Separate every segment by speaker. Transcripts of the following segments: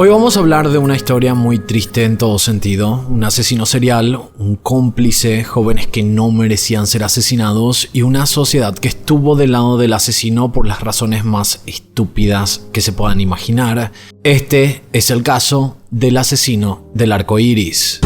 Speaker 1: Hoy vamos a hablar de una historia muy triste en todo sentido, un asesino serial, un cómplice, jóvenes que no merecían ser asesinados y una sociedad que estuvo del lado del asesino por las razones más estúpidas que se puedan imaginar. Este es el caso del asesino del arco iris.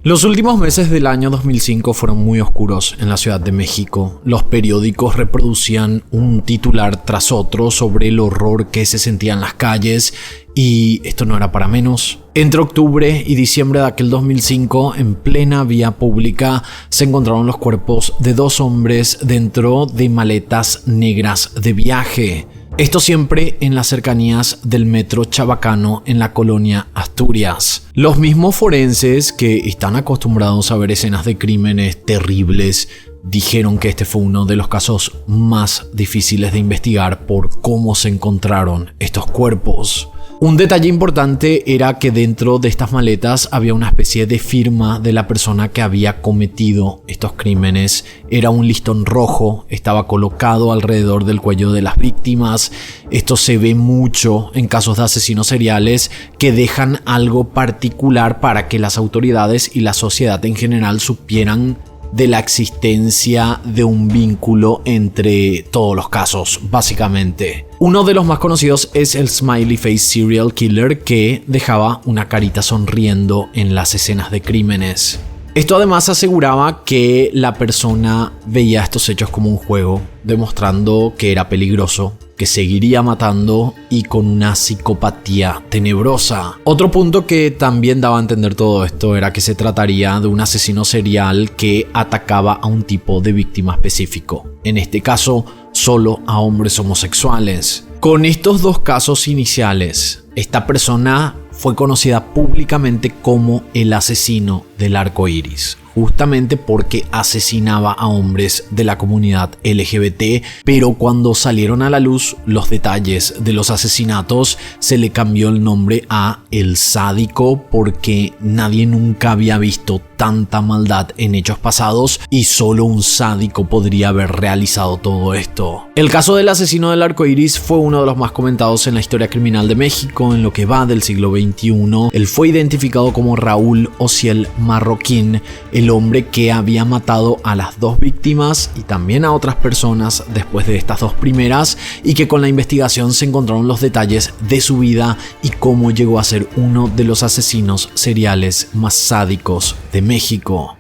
Speaker 1: Los últimos meses del año 2005 fueron muy oscuros en la Ciudad de México. Los periódicos reproducían un titular tras otro sobre el horror que se sentía en las calles y esto no era para menos. Entre octubre y diciembre de aquel 2005, en plena vía pública, se encontraron los cuerpos de dos hombres dentro de maletas negras de viaje. Esto siempre en las cercanías del metro Chabacano en la colonia Asturias. Los mismos forenses que están acostumbrados a ver escenas de crímenes terribles dijeron que este fue uno de los casos más difíciles de investigar por cómo se encontraron estos cuerpos. Un detalle importante era que dentro de estas maletas había una especie de firma de la persona que había cometido estos crímenes. Era un listón rojo, estaba colocado alrededor del cuello de las víctimas. Esto se ve mucho en casos de asesinos seriales que dejan algo particular para que las autoridades y la sociedad en general supieran de la existencia de un vínculo entre todos los casos, básicamente. Uno de los más conocidos es el Smiley Face Serial Killer, que dejaba una carita sonriendo en las escenas de crímenes. Esto además aseguraba que la persona veía estos hechos como un juego, demostrando que era peligroso, que seguiría matando y con una psicopatía tenebrosa. Otro punto que también daba a entender todo esto era que se trataría de un asesino serial que atacaba a un tipo de víctima específico. En este caso, solo a hombres homosexuales. Con estos dos casos iniciales, esta persona fue conocida públicamente como el asesino del arco iris, justamente porque asesinaba a hombres de la comunidad LGBT, pero cuando salieron a la luz los detalles de los asesinatos, se le cambió el nombre a El Sádico porque nadie nunca había visto tanta maldad en hechos pasados y solo un sádico podría haber realizado todo esto. El caso del asesino del arco iris fue uno de los más comentados en la historia criminal de México en lo que va del siglo XXI. Él fue identificado como Raúl Ociel Marroquín, el hombre que había matado a las dos víctimas y también a otras personas después de estas dos primeras, y que con la investigación se encontraron los detalles de su vida y cómo llegó a ser uno de los asesinos seriales más sádicos de México.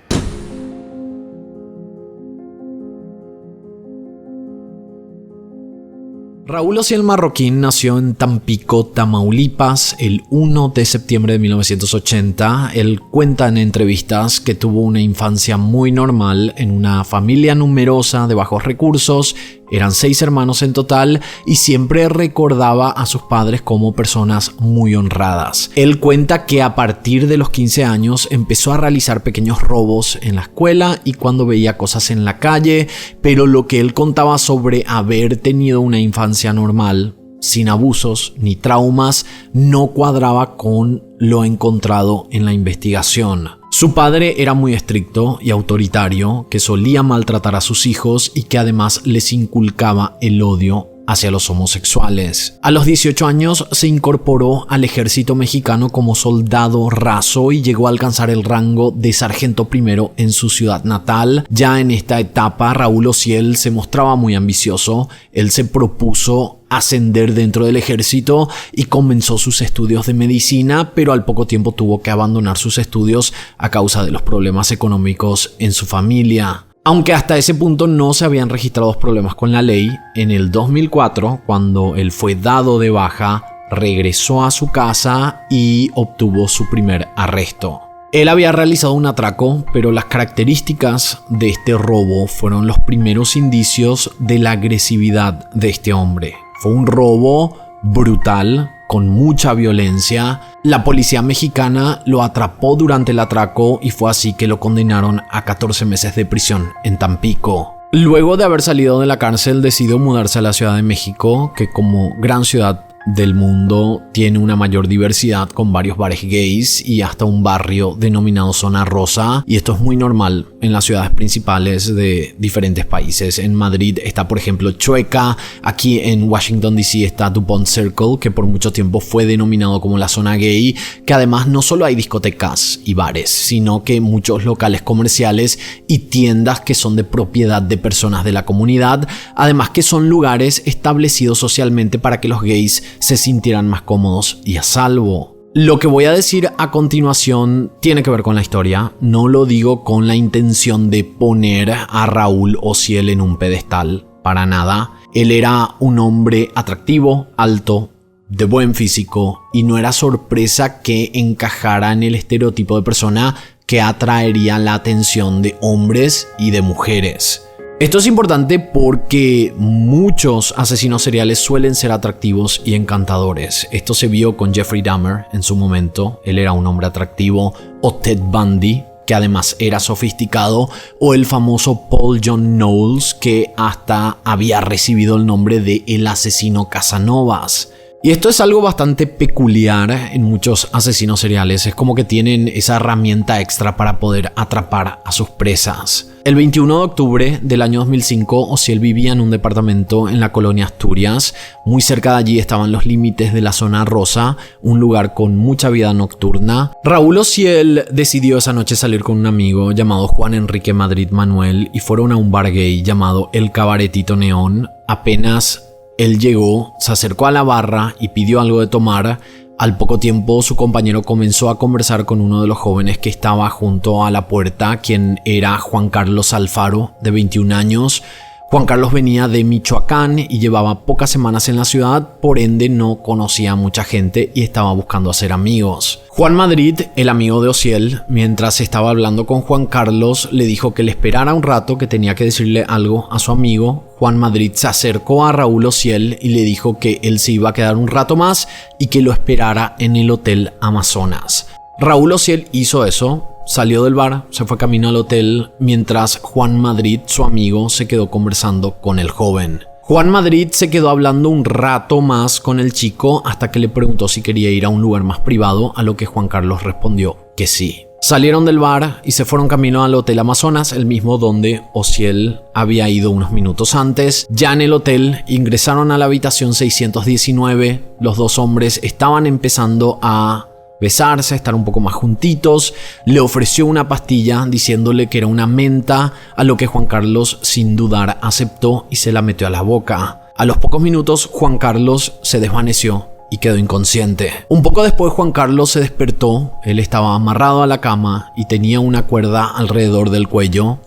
Speaker 1: Raúl Ociel Marroquín nació en Tampico, Tamaulipas, el 1 de septiembre de 1980. Él cuenta en entrevistas que tuvo una infancia muy normal en una familia numerosa de bajos recursos. Eran 6 hermanos en total y siempre recordaba a sus padres como personas muy honradas. Él cuenta que a partir de los 15 años empezó a realizar pequeños robos en la escuela y cuando veía cosas en la calle, pero lo que él contaba sobre haber tenido una infancia normal, sin abusos ni traumas, no cuadraba con lo encontrado en la investigación. Su padre era muy estricto y autoritario, que solía maltratar a sus hijos y que además les inculcaba el odio hacia los homosexuales. A los 18 años se incorporó al ejército mexicano como soldado raso y llegó a alcanzar el rango de sargento primero en su ciudad natal. Ya en esta etapa, Raúl Ociel se mostraba muy ambicioso. Él se propuso ascender dentro del ejército y comenzó sus estudios de medicina, pero al poco tiempo tuvo que abandonar sus estudios a causa de los problemas económicos en su familia. Aunque hasta ese punto no se habían registrado problemas con la ley, en el 2004, cuando él fue dado de baja, regresó a su casa y obtuvo su primer arresto. Él había realizado un atraco, pero las características de este robo fueron los primeros indicios de la agresividad de este hombre. Fue un robo brutal, con mucha violencia. La policía mexicana lo atrapó durante el atraco y fue así que lo condenaron a 14 meses de prisión en Tampico. Luego de haber salido de la cárcel, decidió mudarse a la Ciudad de México, que como gran ciudad del mundo tiene una mayor diversidad, con varios bares gays y hasta un barrio denominado Zona Rosa, y esto es muy normal en las ciudades principales de diferentes países. En Madrid está, por ejemplo, Chueca. Aquí en Washington DC está DuPont Circle, que por mucho tiempo fue denominado como la zona gay, que además no solo hay discotecas y bares, sino que muchos locales comerciales y tiendas que son de propiedad de personas de la comunidad, además que son lugares establecidos socialmente para que los gays se sintieran más cómodos y a salvo. Lo que voy a decir a continuación tiene que ver con la historia. No lo digo con la intención de poner a Raúl Ociel en un pedestal, para nada. Él era un hombre atractivo, alto, de buen físico, y no era sorpresa que encajara en el estereotipo de persona que atraería la atención de hombres y de mujeres. Esto es importante porque muchos asesinos seriales suelen ser atractivos y encantadores. Esto se vio con Jeffrey Dahmer en su momento, él era un hombre atractivo, o Ted Bundy, que además era sofisticado, o el famoso Paul John Knowles, que hasta había recibido el nombre de el asesino Casanovas. Y esto es algo bastante peculiar en muchos asesinos seriales, es como que tienen esa herramienta extra para poder atrapar a sus presas. El 21 de octubre del año 2005, Ociel vivía en un departamento en la colonia Asturias. Muy cerca de allí estaban los límites de la Zona Rosa, un lugar con mucha vida nocturna. Raúl Ociel decidió esa noche salir con un amigo llamado Juan Enrique Madrid Manuel y fueron a un bar gay llamado El Cabaretito Neón. Apenas él llegó, se acercó a la barra y pidió algo de tomar. Al poco tiempo su compañero comenzó a conversar con uno de los jóvenes que estaba junto a la puerta, quien era Juan Carlos Alfaro, de 21 años. Juan Carlos venía de Michoacán y llevaba pocas semanas en la ciudad, por ende no conocía a mucha gente y estaba buscando hacer amigos. Juan Madrid, el amigo de Ociel, mientras estaba hablando con Juan Carlos, le dijo que le esperara un rato, que tenía que decirle algo a su amigo. Juan Madrid se acercó a Raúl Ociel y le dijo que él se iba a quedar un rato más y que lo esperara en el Hotel Amazonas. Raúl Ociel hizo eso. Salió del bar, se fue camino al hotel, mientras Juan Madrid, su amigo, se quedó conversando con el joven. Juan Madrid se quedó hablando un rato más con el chico hasta que le preguntó si quería ir a un lugar más privado, a lo que Juan Carlos respondió que sí. Salieron del bar y se fueron camino al Hotel Amazonas, el mismo donde Ociel había ido unos minutos antes. Ya en el hotel ingresaron a la habitación 619, los dos hombres estaban empezando a besarse, estar un poco más juntitos. Le ofreció una pastilla diciéndole que era una menta, a lo que Juan Carlos sin dudar aceptó y se la metió a la boca. A los pocos minutos Juan Carlos se desvaneció y quedó inconsciente. Un poco después Juan Carlos se despertó, él estaba amarrado a la cama y tenía una cuerda alrededor del cuello.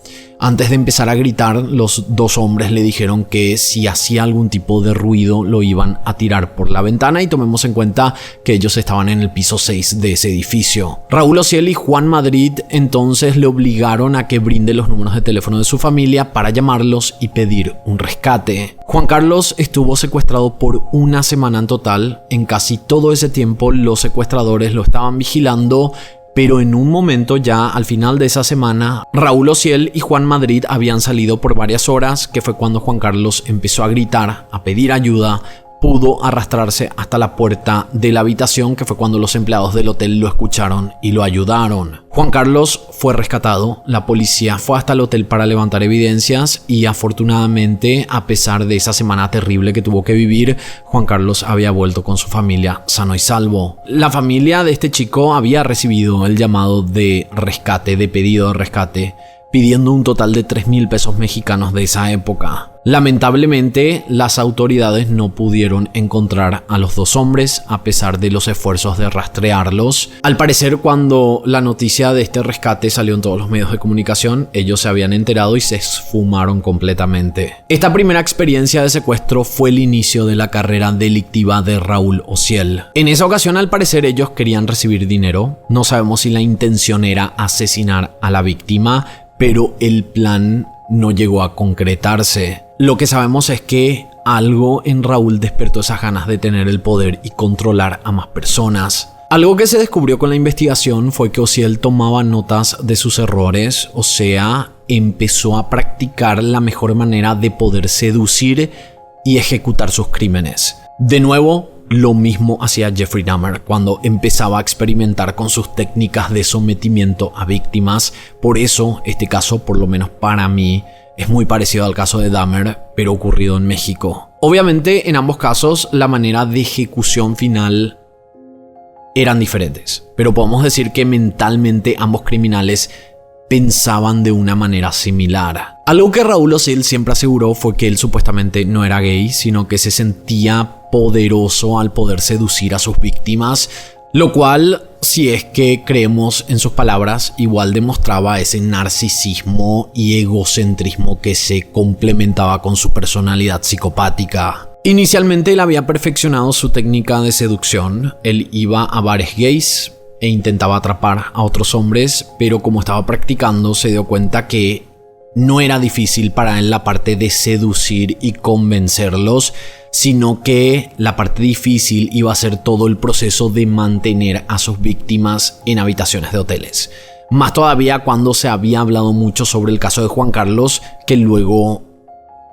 Speaker 1: Antes de empezar a gritar, los dos hombres le dijeron que si hacía algún tipo de ruido lo iban a tirar por la ventana, y tomemos en cuenta que ellos estaban en el piso 6 de ese edificio. Raúl Ociel y Juan Madrid entonces le obligaron a que brinde los números de teléfono de su familia para llamarlos y pedir un rescate. Juan Carlos estuvo secuestrado por una semana en total. En casi todo ese tiempo los secuestradores lo estaban vigilando, pero en un momento ya al final de esa semana, Raúl Ociel y Juan Madrid habían salido por varias horas, que fue cuando Juan Carlos empezó a gritar, a pedir ayuda. Pudo arrastrarse hasta la puerta de la habitación, que fue cuando los empleados del hotel lo escucharon y lo ayudaron. Juan Carlos fue rescatado, la policía fue hasta el hotel para levantar evidencias y afortunadamente, a pesar de esa semana terrible que tuvo que vivir, Juan Carlos había vuelto con su familia sano y salvo. La familia de este chico había recibido el llamado de rescate, de pedido de rescate, pidiendo un total de 3,000 pesos mexicanos de esa época. Lamentablemente, las autoridades no pudieron encontrar a los dos hombres a pesar de los esfuerzos de rastrearlos. Al parecer, cuando la noticia de este rescate salió en todos los medios de comunicación, ellos se habían enterado y se esfumaron completamente. Esta primera experiencia de secuestro fue el inicio de la carrera delictiva de Raúl Ociel. En esa ocasión, al parecer, ellos querían recibir dinero. No sabemos si la intención era asesinar a la víctima, pero el plan no llegó a concretarse. Lo que sabemos es que algo en Raúl despertó esas ganas de tener el poder y controlar a más personas. Algo que se descubrió con la investigación fue que Ociel tomaba notas de sus errores, o sea, empezó a practicar la mejor manera de poder seducir y ejecutar sus crímenes. De nuevo, Lo mismo hacía Jeffrey Dahmer cuando empezaba a experimentar con sus técnicas de sometimiento a víctimas. Por eso este caso, por lo menos para mí, es muy parecido al caso de Dahmer, pero ocurrido en México. Obviamente, en ambos casos, la manera de ejecución final eran diferentes, pero podemos decir que mentalmente ambos criminales pensaban de una manera similar. Algo que Raúl Ociel siempre aseguró fue que él supuestamente no era gay, sino que se sentía poderoso al poder seducir a sus víctimas, lo cual, si es que creemos en sus palabras, igual demostraba ese narcisismo y egocentrismo que se complementaba con su personalidad psicopática. Inicialmente él había perfeccionado su técnica de seducción. Él iba a bares gays e intentaba atrapar a otros hombres, pero como estaba practicando se dio cuenta que no era difícil para él la parte de seducir y convencerlos, sino que la parte difícil iba a ser todo el proceso de mantener a sus víctimas en habitaciones de hoteles. Más todavía cuando se había hablado mucho sobre el caso de Juan Carlos, que luego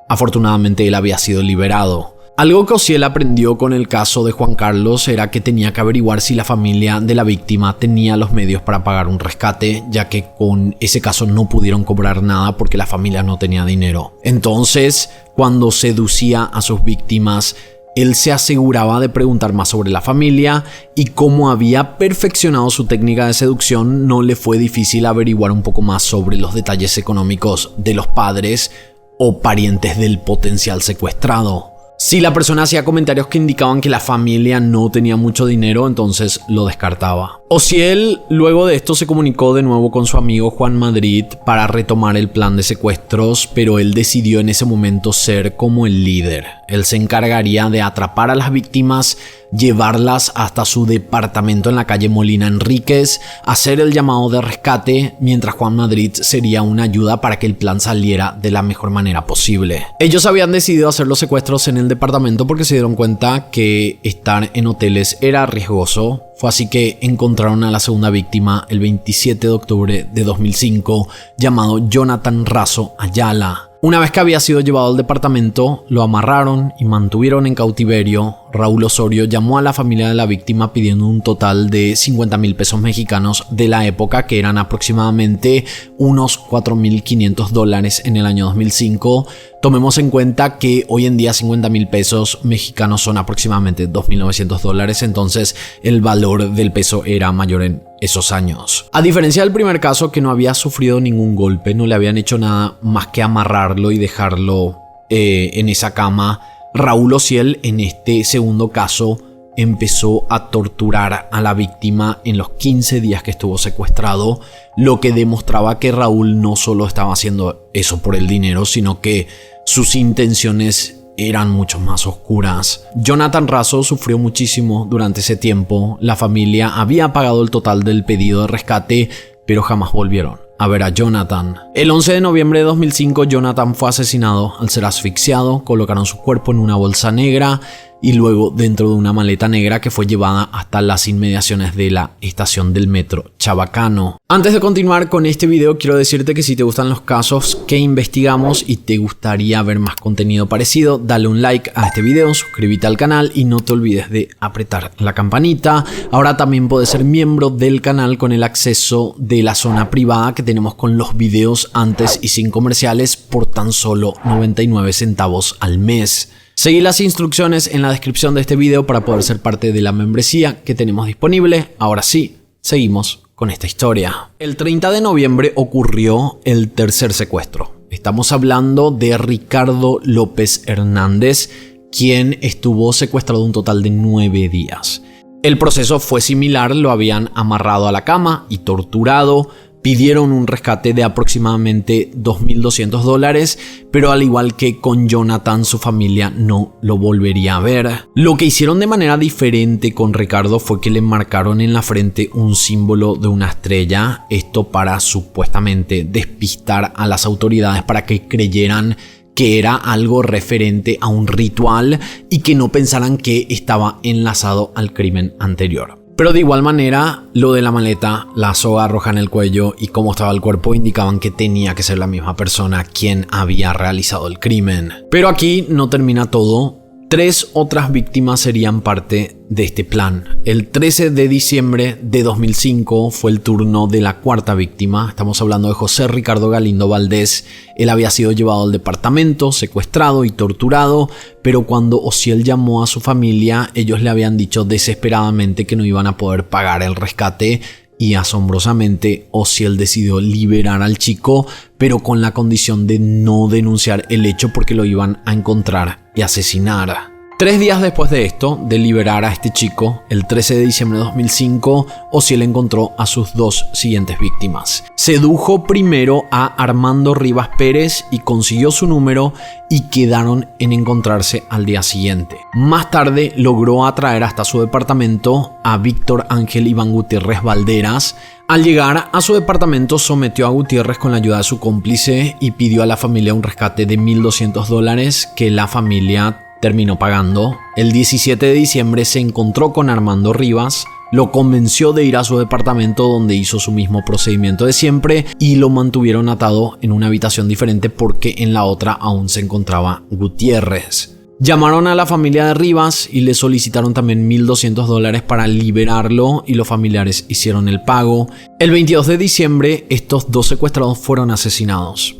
Speaker 1: afortunadamente él había sido liberado. Algo que Ociel aprendió con el caso de Juan Carlos era que tenía que averiguar si la familia de la víctima tenía los medios para pagar un rescate, ya que con ese caso no pudieron cobrar nada porque la familia no tenía dinero. Entonces, cuando seducía a sus víctimas, él se aseguraba de preguntar más sobre la familia, y como había perfeccionado su técnica de seducción, no le fue difícil averiguar un poco más sobre los detalles económicos de los padres o parientes del potencial secuestrado. Si la persona hacía comentarios que indicaban que la familia no tenía mucho dinero, entonces lo descartaba. Ociel luego de esto se comunicó de nuevo con su amigo Juan Madrid para retomar el plan de secuestros, pero él decidió en ese momento ser como el líder. Él se encargaría de atrapar a las víctimas, llevarlas hasta su departamento en la calle Molina Enríquez, hacer el llamado de rescate, mientras Juan Madrid sería una ayuda para que el plan saliera de la mejor manera posible. Ellos habían decidido hacer los secuestros en el departamento porque se dieron cuenta que estar en hoteles era riesgoso. Fue así que encontraron a la segunda víctima el 27 de octubre de 2005, llamado Jonathan Razo Ayala. Una vez que había sido llevado al departamento, lo amarraron y mantuvieron en cautiverio. Raúl Osorio llamó a la familia de la víctima pidiendo un total de 50,000 pesos mexicanos de la época, que eran aproximadamente unos 4,500 dólares en el año 2005. Tomemos en cuenta que hoy en día 50,000 pesos mexicanos son aproximadamente 2,900 dólares, entonces el valor del peso era mayor en esos años. A diferencia del primer caso, que no había sufrido ningún golpe, no le habían hecho nada más que amarrarlo y dejarlo en esa cama, Raúl Ociel en este segundo caso empezó a torturar a la víctima en los 15 días que estuvo secuestrado, lo que demostraba que Raúl no solo estaba haciendo eso por el dinero, sino que sus intenciones eran mucho más oscuras. Jonathan Razo sufrió muchísimo durante ese tiempo. La familia había pagado el total del pedido de rescate, pero jamás volvieron a ver a Jonathan. El 11 de noviembre de 2005, Jonathan fue asesinado al ser asfixiado. Colocaron su cuerpo en una bolsa negra y luego dentro de una maleta negra que fue llevada hasta las inmediaciones de la estación del metro Chabacano. Antes de continuar con este video, quiero decirte que si te gustan los casos que investigamos y te gustaría ver más contenido parecido, dale un like a este video, suscríbete al canal y no te olvides de apretar la campanita. Ahora también puedes ser miembro del canal con el acceso de la zona privada que tenemos con los videos antes y sin comerciales por tan solo 99 centavos al mes. Seguí las instrucciones en la descripción de este video para poder ser parte de la membresía que tenemos disponible. Ahora sí, seguimos con esta historia. El 30 de noviembre ocurrió el tercer secuestro. Estamos hablando de Ricardo López Hernández, quien estuvo secuestrado un total de 9 días. El proceso fue similar, lo habían amarrado a la cama y torturado. Pidieron un rescate de aproximadamente 2,200 dólares, pero al igual que con Jonathan, su familia no lo volvería a ver. Lo que hicieron de manera diferente con Ricardo fue que le marcaron en la frente un símbolo de una estrella, esto para supuestamente despistar a las autoridades para que creyeran que era algo referente a un ritual y que no pensaran que estaba enlazado al crimen anterior. Pero de igual manera, lo de la maleta, la soga roja en el cuello y cómo estaba el cuerpo indicaban que tenía que ser la misma persona quien había realizado el crimen. Pero aquí no termina todo. 3 otras víctimas serían parte de este plan. El 13 de diciembre de 2005 fue el turno de la cuarta víctima. Estamos hablando de José Ricardo Galindo Valdés. Él había sido llevado al departamento, secuestrado y torturado, pero cuando Osiel llamó a su familia, ellos le habían dicho desesperadamente que no iban a poder pagar el rescate. Y asombrosamente, Osiel decidió liberar al chico, pero con la condición de no denunciar el hecho porque lo iban a encontrar y asesinar. 3 días después de esto, de liberar a este chico, el 13 de diciembre de 2005, Osiel encontró a sus 2 siguientes víctimas. Sedujo primero a Armando Rivas Pérez y consiguió su número y quedaron en encontrarse al día siguiente. Más tarde logró atraer hasta su departamento a Víctor Ángel Iván Gutiérrez Valderas. Al llegar a su departamento sometió a Gutiérrez con la ayuda de su cómplice y pidió a la familia un rescate de $1,200 que la familia terminó pagando. El 17 de diciembre se encontró con Armando Rivas, lo convenció de ir a su departamento donde hizo su mismo procedimiento de siempre y lo mantuvieron atado en una habitación diferente porque en la otra aún se encontraba Gutiérrez. Llamaron a la familia de Rivas y le solicitaron también $1,200 para liberarlo y los familiares hicieron el pago. El 22 de diciembre estos 2 secuestrados fueron asesinados.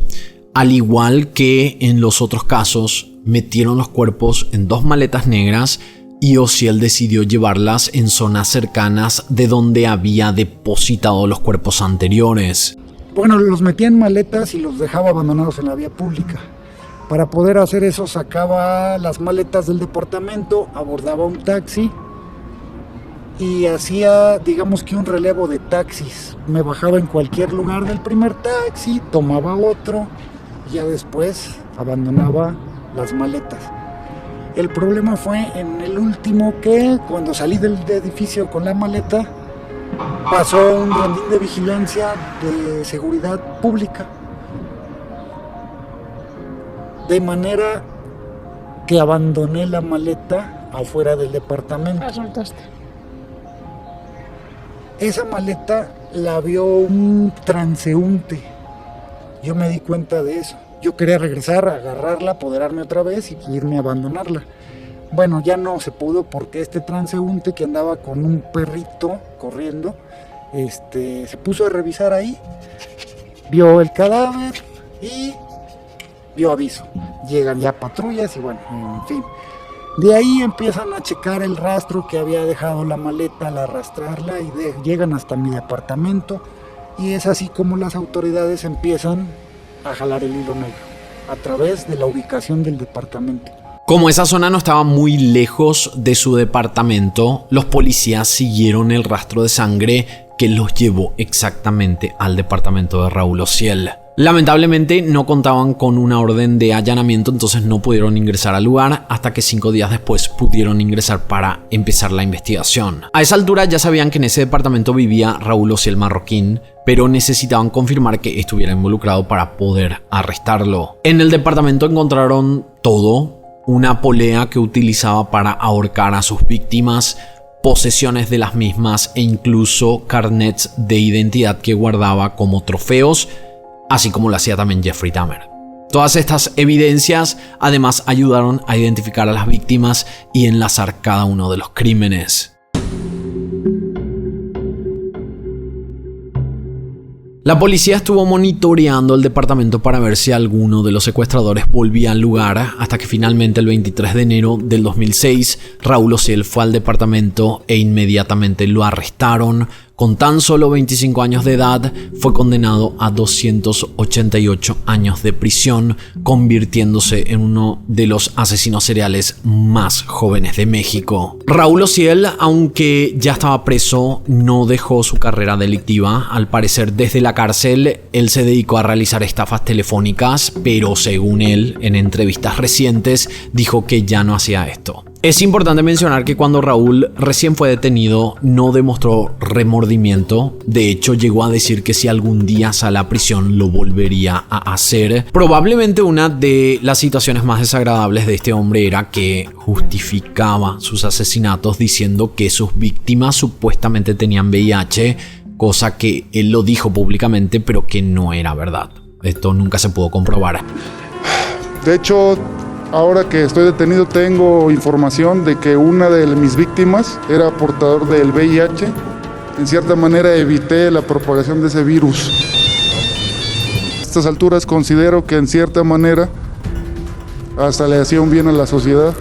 Speaker 1: Al igual que en los otros casos, metieron los cuerpos en 2 maletas negras y Osiel decidió llevarlas en zonas cercanas de donde había depositado los cuerpos anteriores.
Speaker 2: Bueno, los metía en maletas y los dejaba abandonados en la vía pública. Para poder hacer eso sacaba las maletas del departamento, abordaba un taxi y hacía, digamos que un relevo de taxis. Me bajaba en cualquier lugar del primer taxi, tomaba otro y ya después abandonaba las maletas. El problema fue en el último que cuando salí del edificio con la maleta pasó un rondín de vigilancia de seguridad pública, de manera que abandoné la maleta afuera del departamento.
Speaker 3: La soltaste.
Speaker 2: Esa maleta la vio un transeúnte. Yo me di cuenta de eso. Yo quería regresar, agarrarla, apoderarme otra vez y irme a abandonarla. Bueno, ya no se pudo porque este transeúnte que andaba con un perrito corriendo, se puso a revisar ahí, vio el cadáver y vio aviso. Llegan ya patrullas y bueno, en fin. De ahí empiezan a checar el rastro que había dejado la maleta al arrastrarla y llegan hasta mi departamento. Y es así como las autoridades empiezan a jalar el hilo negro a través de la ubicación del departamento.
Speaker 1: Como esa zona no estaba muy lejos de su departamento, los policías siguieron el rastro de sangre que los llevó exactamente al departamento de Raúl Osiel. Lamentablemente no contaban con una orden de allanamiento, entonces no pudieron ingresar al lugar hasta que 5 días después pudieron ingresar para empezar la investigación. A esa altura ya sabían que en ese departamento vivía Raúl Osiel Marroquín, pero necesitaban confirmar que estuviera involucrado para poder arrestarlo. En el departamento encontraron todo: una polea que utilizaba para ahorcar a sus víctimas, posesiones de las mismas e incluso carnets de identidad que guardaba como trofeos, así como lo hacía también Jeffrey Dahmer. Todas estas evidencias además ayudaron a identificar a las víctimas y enlazar cada uno de los crímenes. La policía estuvo monitoreando el departamento para ver si alguno de los secuestradores volvía al lugar, hasta que finalmente el 23 de enero del 2006 Raúl Osiel fue al departamento e inmediatamente lo arrestaron. Con tan solo 25 años de edad, fue condenado a 288 años de prisión, convirtiéndose en uno de los asesinos seriales más jóvenes de México. Raúl Osiel, aunque ya estaba preso, no dejó su carrera delictiva. Al parecer, desde la cárcel, él se dedicó a realizar estafas telefónicas, pero según él, en entrevistas recientes, dijo que ya no hacía esto. Es importante mencionar que cuando Raúl recién fue detenido no demostró remordimiento. De hecho, llegó a decir que si algún día sale a prisión lo volvería a hacer. Probablemente una de las situaciones más desagradables de este hombre era que justificaba sus asesinatos diciendo que sus víctimas supuestamente tenían VIH, cosa que él lo dijo públicamente pero que no era verdad. Esto nunca se pudo comprobar.
Speaker 4: De hecho,
Speaker 3: Ahora que estoy detenido tengo información de que una de mis víctimas era portador del VIH. En cierta manera evité la propagación de ese virus. A estas alturas considero que en cierta manera hasta le hacía un bien a la sociedad.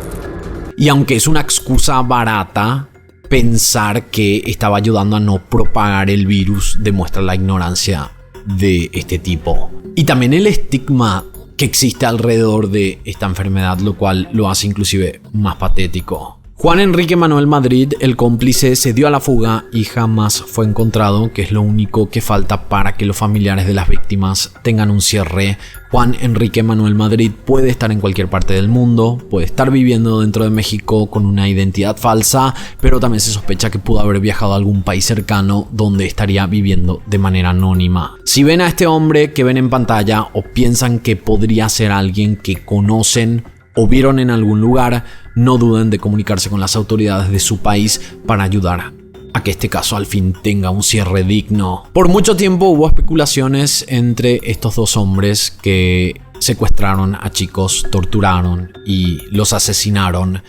Speaker 1: Y aunque es una excusa barata, pensar que estaba ayudando a no propagar el virus demuestra la ignorancia de este tipo. Y también el estigma que existe alrededor de esta enfermedad, lo cual lo hace inclusive más patético. Juan Enrique Manuel Madrid, el cómplice, se dio a la fuga y jamás fue encontrado, que es lo único que falta para que los familiares de las víctimas tengan un cierre. Juan Enrique Manuel Madrid puede estar en cualquier parte del mundo, puede estar viviendo dentro de México con una identidad falsa, pero también se sospecha que pudo haber viajado a algún país cercano donde estaría viviendo de manera anónima. Si ven a este hombre que ven en pantalla o piensan que podría ser alguien que conocen o vieron en algún lugar, no duden de comunicarse con las autoridades de su país para ayudar a que este caso al fin tenga un cierre digno. Por mucho tiempo hubo especulaciones entre estos dos hombres que secuestraron a chicos, torturaron y los asesinaron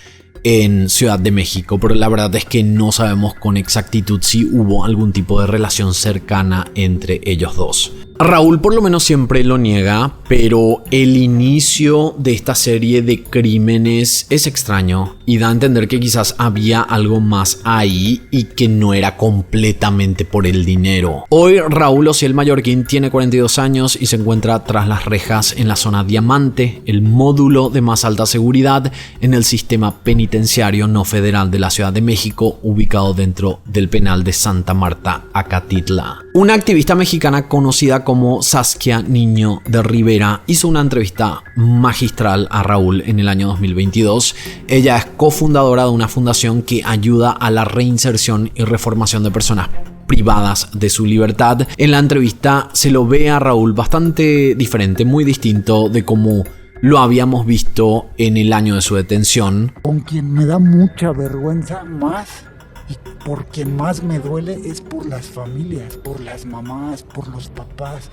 Speaker 1: en Ciudad de México, pero la verdad es que no sabemos con exactitud si hubo algún tipo de relación cercana entre ellos dos. Raúl por lo menos siempre lo niega, pero el inicio de esta serie de crímenes es extraño y da a entender que quizás había algo más ahí y que no era completamente por el dinero. Hoy Raúl Ociel Mallorquín tiene 42 años y se encuentra tras las rejas en la zona Diamante, el módulo de más alta seguridad en el sistema penitenciario no federal de la Ciudad de México, ubicado dentro del penal de Santa Marta, Acatitla. Una activista mexicana conocida como Saskia Niño de Rivera hizo una entrevista magistral a Raúl en el año 2022. Ella es cofundadora de una fundación que ayuda a la reinserción y reformación de personas privadas de su libertad. En la entrevista se lo ve a Raúl bastante diferente, muy distinto de cómo lo habíamos visto en el año de su detención.
Speaker 2: Con quien me da mucha vergüenza más y por quien más me duele es por las familias, por las mamás, por los papás,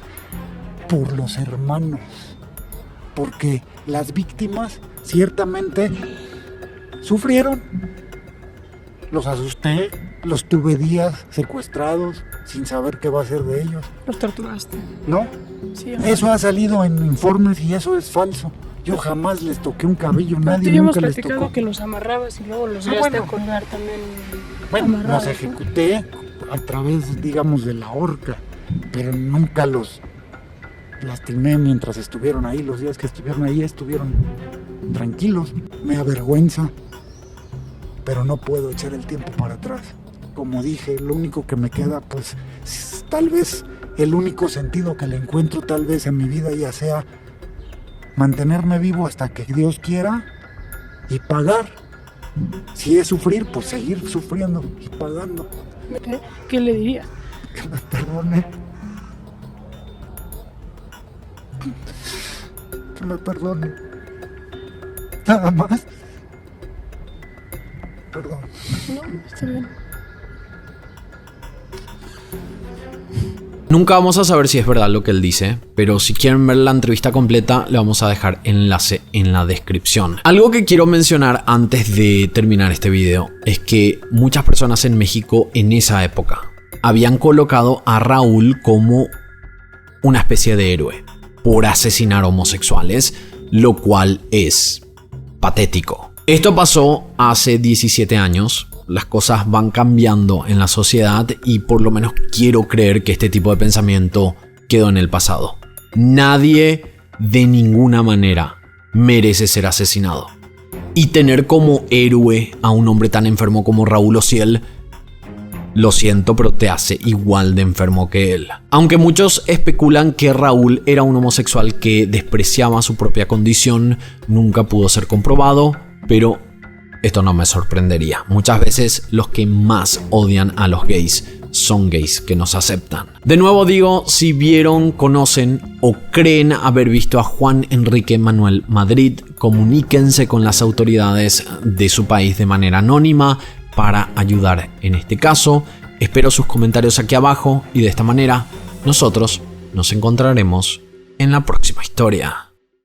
Speaker 2: por los hermanos. Porque las víctimas ciertamente sufrieron. Los asusté, los tuve días secuestrados sin saber qué va a ser de ellos.
Speaker 4: ¿Los torturaste?
Speaker 2: ¿No?
Speaker 4: Sí.
Speaker 2: Eso ha salido en informes y eso es falso. Yo jamás les toqué un cabello, nadie nunca les tocó.
Speaker 4: Platicado que los amarrabas y luego los llegaste a colgar también.
Speaker 2: Bueno, los ejecuté a través, digamos, de la horca, pero nunca los lastimé mientras estuvieron ahí. Los días que estuvieron ahí estuvieron tranquilos. Me avergüenza, pero no puedo echar el tiempo para atrás. Como dije, lo único que me queda, pues, tal vez el único sentido que le encuentro tal vez en mi vida ya sea mantenerme vivo hasta que Dios quiera y pagar. Si es sufrir, pues seguir sufriendo y pagando.
Speaker 4: ¿Qué le dirías?
Speaker 2: Que me perdone. Que me perdone. Nada más. Perdón.
Speaker 4: No, está bien.
Speaker 1: Nunca vamos a saber si es verdad lo que él dice, pero si quieren ver la entrevista completa, le vamos a dejar enlace en la descripción. Algo que quiero mencionar antes de terminar este video es que muchas personas en México en esa época habían colocado a Raúl como una especie de héroe por asesinar homosexuales, lo cual es patético. Esto pasó hace 17 años. Las cosas van cambiando en la sociedad y por lo menos quiero creer que este tipo de pensamiento quedó en el pasado. Nadie de ninguna manera merece ser asesinado. Y tener como héroe a un hombre tan enfermo como Raúl Ociel, lo siento, pero te hace igual de enfermo que él. Aunque muchos especulan que Raúl era un homosexual que despreciaba su propia condición, nunca pudo ser comprobado, pero esto no me sorprendería. Muchas veces los que más odian a los gays son gays que nos aceptan. De nuevo digo, si vieron, conocen o creen haber visto a Juan Enrique Manuel Madrid, comuníquense con las autoridades de su país de manera anónima para ayudar en este caso. Espero sus comentarios aquí abajo y de esta manera nosotros nos encontraremos en la próxima historia.